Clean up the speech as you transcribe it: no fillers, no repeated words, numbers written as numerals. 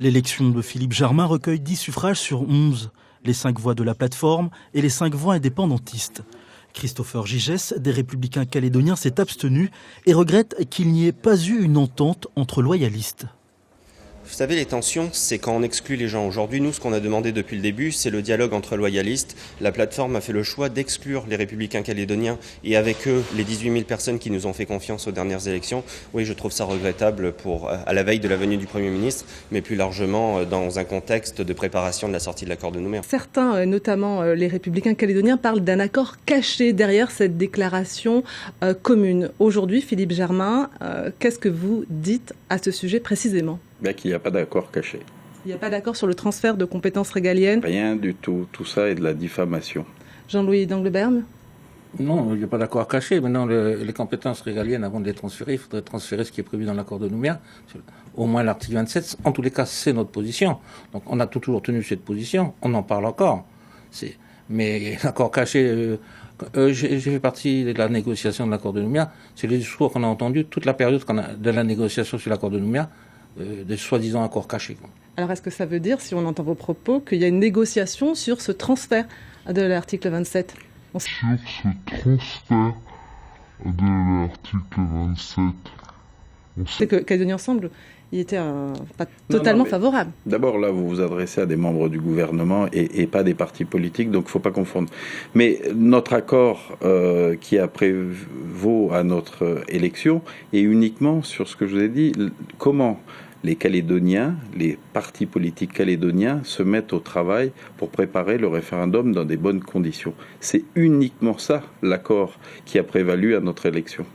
L'élection de Philippe Germain recueille 10 suffrages sur 11, les 5 voix de la plateforme et les 5 voix indépendantistes. Christopher Gigès, des Républicains calédoniens, s'est abstenu et regrette qu'il n'y ait pas eu une entente entre loyalistes. Vous savez, les tensions, c'est quand on exclut les gens. Aujourd'hui, nous, ce qu'on a demandé depuis le début, c'est le dialogue entre loyalistes. La plateforme a fait le choix d'exclure les Républicains calédoniens et avec eux, les 18 000 personnes qui nous ont fait confiance aux dernières élections. Oui, je trouve ça regrettable à la veille de la venue du Premier ministre, mais plus largement dans un contexte de préparation de la sortie de l'accord de Nouméa. Certains, notamment les Républicains calédoniens, parlent d'un accord caché derrière cette déclaration commune. Aujourd'hui, Philippe Germain, qu'est-ce que vous dites à ce sujet précisément ? Qu'il n'y a pas d'accord caché. Il n'y a pas d'accord sur le transfert de compétences régaliennes ? Rien du tout. Tout ça est de la diffamation. Jean-Louis d'Angleberme ? Non, il n'y a pas d'accord caché. Maintenant, les compétences régaliennes, avant de les transférer, il faudrait transférer ce qui est prévu dans l'accord de Nouméa. Au moins l'article 27. En tous les cas, c'est notre position. Donc, on a toujours tenu cette position. On en parle encore. Mais l'accord caché... j'ai fait partie de la négociation de l'accord de Nouméa. C'est les discours qu'on a entendus toute la période de la négociation sur l'accord de Nouméa. Des soi-disant accords cachés. Alors est-ce que ça veut dire, si on entend vos propos, qu'il y a une négociation sur ce transfert de l'article 27 ? Sur ce transfert de l'article 27. C'est que Calédonie Ensemble, il était pas totalement favorable. D'abord, là, vous vous adressez à des membres du gouvernement et pas des partis politiques, donc il ne faut pas confondre. Mais notre accord qui a prévaut à notre élection est uniquement sur ce que je vous ai dit, comment les Calédoniens, les partis politiques calédoniens se mettent au travail pour préparer le référendum dans des bonnes conditions. C'est uniquement ça, l'accord qui a prévalu à notre élection.